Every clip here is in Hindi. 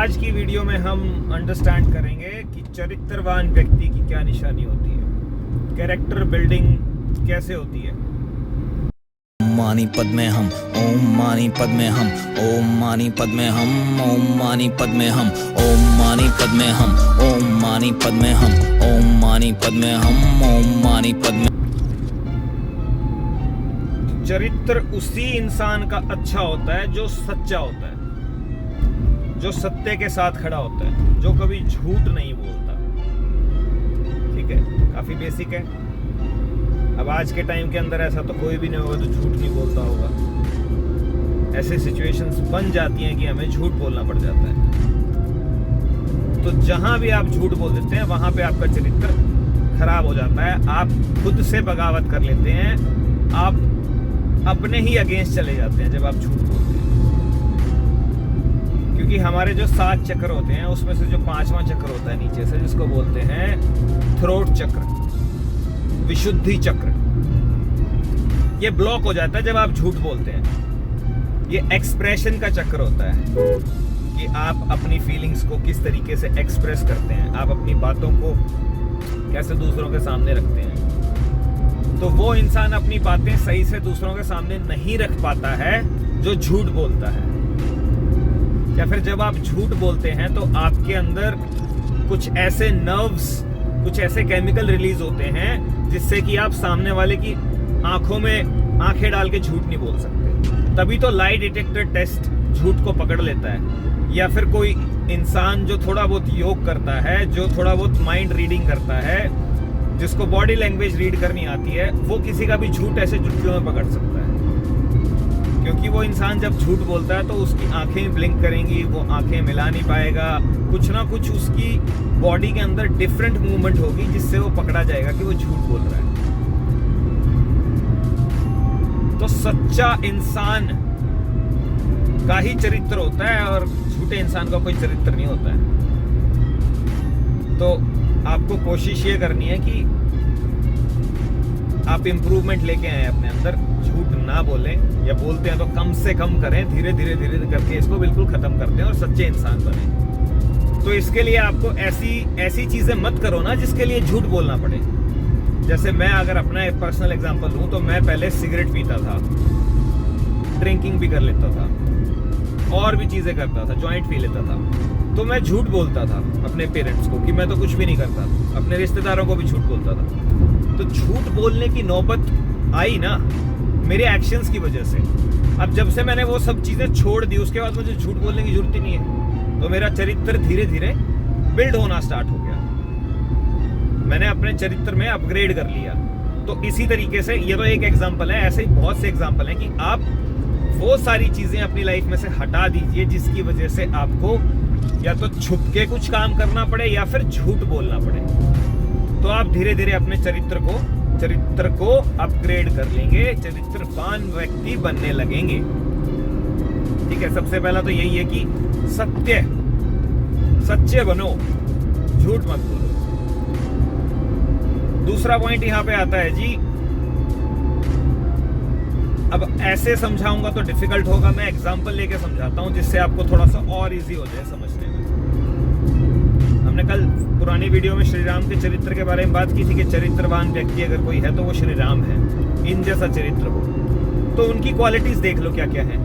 आज की वीडियो में हम अंडरस्टैंड करेंगे कि चरित्रवान व्यक्ति की क्या निशानी होती है, कैरेक्टर बिल्डिंग कैसे होती है। मानी पद में हम, ओम मानी पद में हम, ओम मानी पद में हम, ओम मानी पद में हम, ओम मानी पद में हम, ओम मानी पद में हम, ओम मानी पद में हम, ओम मानी पद में। चरित्र उसी इंसान का अच्छा होता है जो सच्चा होता है, जो सत्य के साथ खड़ा होता है, जो कभी झूठ नहीं बोलता। ठीक है, काफी बेसिक है। अब आज के टाइम के अंदर ऐसा तो कोई भी नहीं होगा जो झूठ नहीं बोलता होगा। ऐसे सिचुएशंस बन जाती हैं कि हमें झूठ बोलना पड़ जाता है। तो जहां भी आप झूठ बोल देते हैं वहां पे आपका चरित्र खराब हो जाता है। आप खुद से बगावत कर लेते हैं, आप अपने ही अगेंस्ट चले जाते हैं जब आप झूठ बोलते हैं। क्योंकि हमारे जो 7 चक्र होते हैं उसमें से जो 5वां चक्र होता है नीचे से, जिसको बोलते हैं थ्रोट चक्र, विशुद्धि चक्र, ये ब्लॉक हो जाता है जब आप झूठ बोलते हैं। ये एक्सप्रेशन का चक्र होता है कि आप अपनी फीलिंग्स को किस तरीके से एक्सप्रेस करते हैं, आप अपनी बातों को कैसे दूसरों के सामने रखते हैं। तो वो इंसान अपनी बातें सही से दूसरों के सामने नहीं रख पाता है जो झूठ बोलता है। या फिर जब आप झूठ बोलते हैं तो आपके अंदर कुछ ऐसे नर्व्स, कुछ ऐसे केमिकल रिलीज होते हैं जिससे कि आप सामने वाले की आंखों में आंखें डाल के झूठ नहीं बोल सकते। तभी तो लाई डिटेक्टर टेस्ट झूठ को पकड़ लेता है। या फिर कोई इंसान जो थोड़ा बहुत योग करता है, जो थोड़ा बहुत माइंड रीडिंग करता है, जिसको बॉडी लैंग्वेज रीड करनी आती है, वो किसी का भी झूठ ऐसे चुटकियों में पकड़ सकता है। क्योंकि वो इंसान जब झूठ बोलता है तो उसकी आंखें ब्लिंक करेंगी, वो आंखें मिला नहीं पाएगा, कुछ ना कुछ उसकी बॉडी के अंदर डिफरेंट मूवमेंट होगी जिससे वो पकड़ा जाएगा कि वो झूठ बोल रहा है। तो सच्चा इंसान का ही चरित्र होता है और झूठे इंसान का कोई चरित्र नहीं होता है। तो आपको कोशिश ये करनी है कि आप इंप्रूवमेंट लेके आए अपने अंदर, झूठ ना बोलें, या बोलते हैं तो कम से कम करें, धीरे धीरे धीरे करके इसको बिल्कुल खत्म कर दें और सच्चे इंसान बने। तो इसके लिए आपको ऐसी चीजें मत करो ना जिसके लिए झूठ बोलना पड़े। जैसे मैं अगर अपना एक पर्सनल एग्जांपल दूं तो मैं पहले सिगरेट पीता था, ड्रिंकिंग भी कर लेता था, और भी चीजें करता था, जॉइंट पी लेता था। तो मैं झूठ बोलता था अपने पेरेंट्स को कि मैं तो कुछ भी नहीं करता, अपने रिश्तेदारों को भी झूठ बोलता था। तो झूठ बोलने की नौबत आई ना मेरे एक्शंस की वजह से। अब जब से मैंने वो सब चीजें छोड़ दी उसके बाद मुझे झूठ बोलने की जरूरत ही नहीं है। तो मेरा चरित्र धीरे धीरे बिल्ड होना स्टार्ट हो गया, मैंने अपने चरित्र में अपग्रेड कर लिया। तो इसी तरीके से ये तो एक एग्जाम्पल है, ऐसे ही बहुत से एग्जाम्पल हैं कि आप वो सारी चीजें अपनी लाइफ में से हटा दीजिए जिसकी वजह से आपको या तो छुप के कुछ काम करना पड़े या फिर झूठ बोलना पड़े। तो आप धीरे धीरे अपने चरित्र को अपग्रेड कर लेंगे, चरित्रवान व्यक्ति बनने लगेंगे। ठीक है, सबसे पहला तो यही है कि सच्चे बनो, झूठ मत बोलो। दूसरा पॉइंट यहां पे आता है जी, अब ऐसे समझाऊंगा तो डिफिकल्ट होगा, मैं एग्जांपल लेके समझाता हूं जिससे आपको थोड़ा सा और इजी हो जाए समझने में। हमने कल पुरानी वीडियो में श्री राम के चरित्र के बारे में बात की थी कि चरित्रवान व्यक्ति अगर कोई है तो वो श्री राम है, इन जैसा चरित्र हो। तो उनकी क्वालिटीज देख लो क्या क्या है।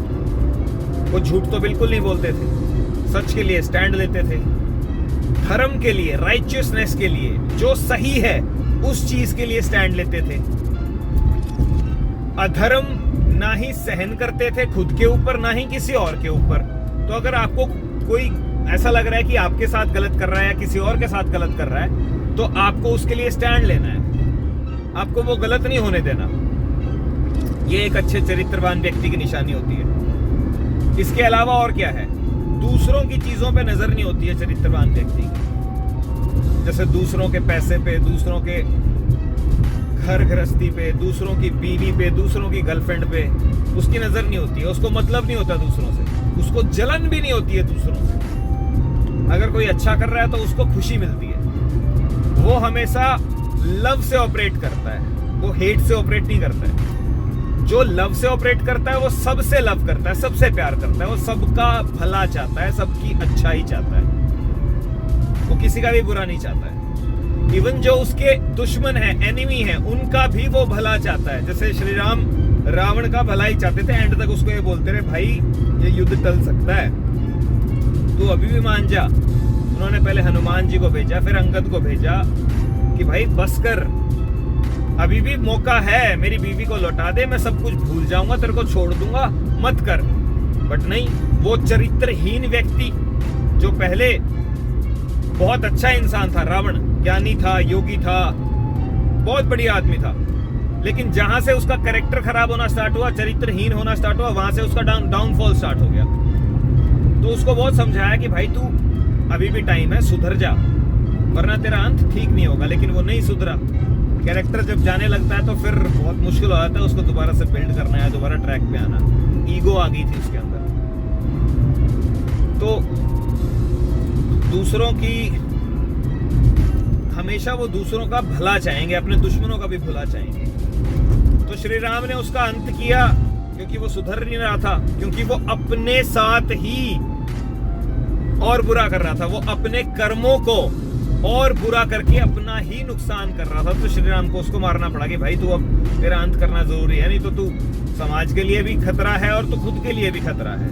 वो झूठ तो बिल्कुल नहीं बोलते थे, सच के लिए स्टैंड लेते थे, धर्म के लिए, राइचियसनेस के लिए, जो सही है उस चीज के लिए स्टैंड लेते थे। अधर्म ना ही सहन करते थे खुद के ऊपर, ना ही किसी और के ऊपर। तो अगर आपको कोई ऐसा लग रहा है कि आपके साथ गलत कर रहा है या किसी और के साथ गलत कर रहा है, तो आपको उसके लिए स्टैंड लेना है, आपको वो गलत नहीं होने देना। ये एक अच्छे चरित्रवान व्यक्ति की निशानी होती है। इसके अलावा और क्या है, दूसरों की चीजों पे नजर नहीं होती है चरित्रवान व्यक्ति की। जैसे दूसरों के पैसे पे, दूसरों के घर गृहस्थी पे, दूसरों की बीवी पे, दूसरों की गर्लफ्रेंड पे उसकी नजर नहीं होती है। उसको मतलब नहीं होता दूसरों से, उसको जलन भी नहीं होती है दूसरों से। अगर कोई अच्छा कर रहा है तो उसको खुशी मिलती है। वो हमेशा लव से ऑपरेट करता है, वो हेट से ऑपरेट नहीं करता है। जो लव से ऑपरेट करता है वो सबसे लव करता है, सबसे प्यार करता है, वो सबका भला चाहता है, सबकी अच्छाई चाहता है, वो किसी का भी बुरा नहीं चाहता है। इवन जो उसके दुश्मन है, एनिमी है, उनका भी वो भला चाहता है। जैसे श्री राम रावण का भला ही चाहते थे, एंड तक उसको ये बोलते रहे भाई ये युद्ध टल सकता है, तू अभी भी मान जा। उन्होंने पहले हनुमान जी को भेजा, फिर अंगद को भेजा कि भाई बस कर, अभी भी मौका है, मेरी बीवी को लौटा दे, मैं सब कुछ भूल जाऊंगा, तेरे को छोड़ दूंगा, मत कर। बट नहीं, वो चरित्रहीन व्यक्ति जो पहले बहुत अच्छा इंसान था, रावण ज्ञानी था, योगी था, बहुत बढ़िया आदमी था, लेकिन जहां से उसका कैरेक्टर खराब होना स्टार्ट हुआ, चरित्रहीन होना स्टार्ट हुआ, वहां से उसका डाउनफॉल स्टार्ट हो गया। तो उसको बहुत समझाया कि भाई तू अभी भी टाइम है, सुधर जा, वरना तेरा अंत ठीक नहीं होगा। लेकिन वो नहीं सुधरा। कैरेक्टर जब जाने लगता है तो फिर बहुत मुश्किल हो जाता है उसको दोबारा से बिल्ड करना है, दोबारा ट्रैक पे आना। ईगो आ गई थी उसके अंदर। तो दूसरों की, हमेशा वो दूसरों का भला चाहेंगे, अपने दुश्मनों का भी भला चाहेंगे। तो श्री राम ने उसका अंत किया क्योंकि वो सुधर नहीं रहा था, क्योंकि वो अपने साथ ही और बुरा कर रहा था, वो अपने कर्मों को और बुरा करके अपना ही नुकसान कर रहा था। तो श्री राम को उसको मारना पड़ा कि भाई तू अब तेरा अंत करना जरूरी है, नहीं तो तू समाज के लिए भी खतरा है और तू खुद के लिए भी खतरा है।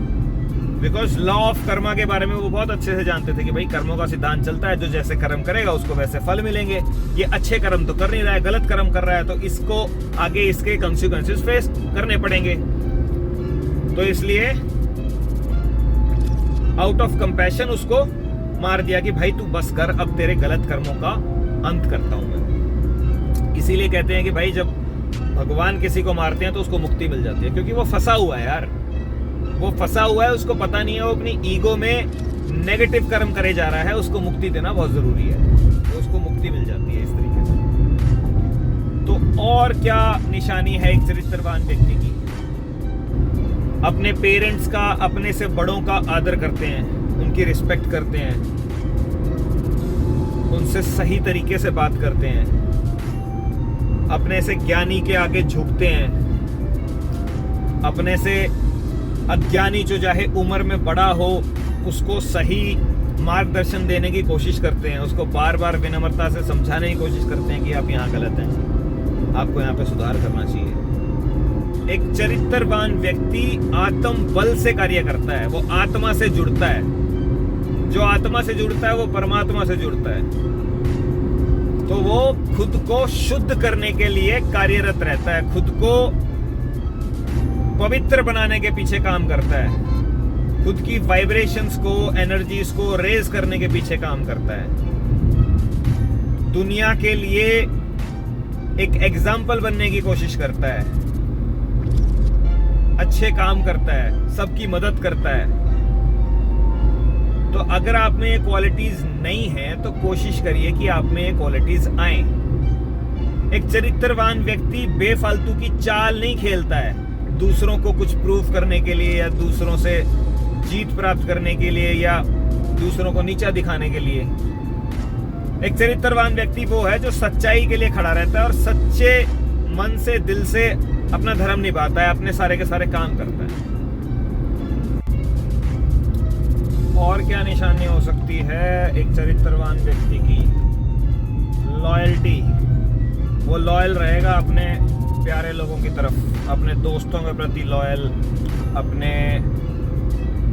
बिकॉज लॉ ऑफ कर्मा के बारे में वो बहुत अच्छे से जानते थे कि भाई कर्मों का सिद्धांत चलता है, जो जैसे कर्म करेगा उसको वैसे फल मिलेंगे। ये अच्छे कर्म तो कर नहीं रहा है, गलत कर्म कर रहा है, तो इसको आगे इसके कॉन्सिक्वेंसेस फेस करने पड़ेंगे। तो इसलिए आउट ऑफ कंपैशन उसको मार दिया कि भाई तू बस कर, अब तेरे गलत कर्मों का अंत करता हूं मैं। इसीलिए कहते हैं कि भाई जब भगवान किसी को मारते हैं तो उसको मुक्ति मिल जाती है, क्योंकि वो फंसा हुआ है यार, वो फंसा हुआ है, उसको पता नहीं है, वो अपनी ईगो में नेगेटिव कर्म करे जा रहा है। उसको मुक्ति देना बहुत जरूरी है, तो उसको मुक्ति मिल जाती है इस तरीके से। तो और क्या निशानी है एक चरित्रवान व्यक्ति की? अपने पेरेंट्स का, अपने से बड़ों का आदर करते हैं, उनकी रिस्पेक्ट करते हैं, उनसे सही तरीके से बात करते हैं, अपने से ज्ञानी के आगे झुकते हैं, अपने से अज्ञानी जो चाहे उम्र में बड़ा हो उसको सही मार्गदर्शन देने की कोशिश करते हैं, उसको बार बार विनम्रता से समझाने की कोशिश करते हैं कि आप यहाँ गलत हैं, आपको यहाँ पे सुधार करना चाहिए। एक चरित्रवान व्यक्ति आत्म बल से कार्य करता है, वो आत्मा से जुड़ता है। जो आत्मा से जुड़ता है वो परमात्मा से जुड़ता है। तो वो खुद को शुद्ध करने के लिए कार्यरत रहता है, खुद को पवित्र बनाने के पीछे काम करता है, खुद की वाइब्रेशंस को, एनर्जीज को रेज करने के पीछे काम करता है, दुनिया के लिए एक एग्जाम्पल बनने की कोशिश करता है, अच्छे काम करता है, सबकी मदद करता है। तो अगर आप में ये क्वालिटीज नहीं है तो कोशिश करिए कि आप में ये क्वालिटीज आए। एक चरित्रवान व्यक्ति बेफालतू की चाल नहीं खेलता है, दूसरों को कुछ प्रूव करने के लिए या दूसरों से जीत प्राप्त करने के लिए या दूसरों को नीचा दिखाने के लिए। एक चरित्रवान व्यक्ति वो है जो सच्चाई के लिए खड़ा रहता है और सच्चे मन से, दिल से अपना धर्म निभाता है, अपने सारे के सारे काम करता है। और क्या निशानी हो सकती है एक चरित्रवान व्यक्ति की? लॉयल्टी। वो लॉयल रहेगा अपने प्यारे लोगों की तरफ, अपने दोस्तों के प्रति लॉयल, अपने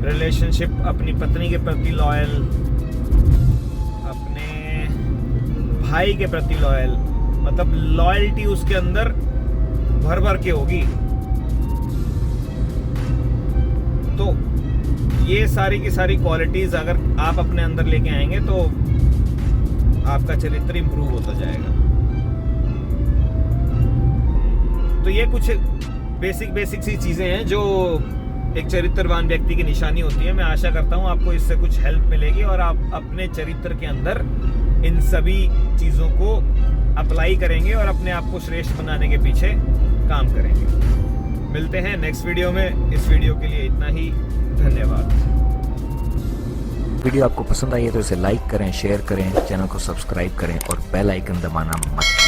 रिलेशनशिप, अपनी पत्नी के प्रति लॉयल, अपने भाई के प्रति लॉयल। मतलब लॉयल्टी उसके अंदर भर भर के होगी। तो ये सारी की सारी क्वालिटीज अगर आप अपने अंदर लेके आएंगे तो आपका चरित्र इंप्रूव होता जाएगा। तो ये कुछ बेसिक सी चीजें हैं जो एक चरित्रवान व्यक्ति की निशानी होती है। मैं आशा करता हूँ आपको इससे कुछ हेल्प मिलेगी और आप अपने चरित्र के अंदर इन सभी चीजों को अप्लाई करेंगे और अपने आप को श्रेष्ठ बनाने के पीछे काम करेंगे। मिलते हैं नेक्स्ट वीडियो में। इस वीडियो के लिए इतना ही। धन्यवाद। वीडियो आपको पसंद आई है तो इसे लाइक करें, शेयर करें, चैनल को सब्सक्राइब करें और बेल आइकन दबाना मत भूलें।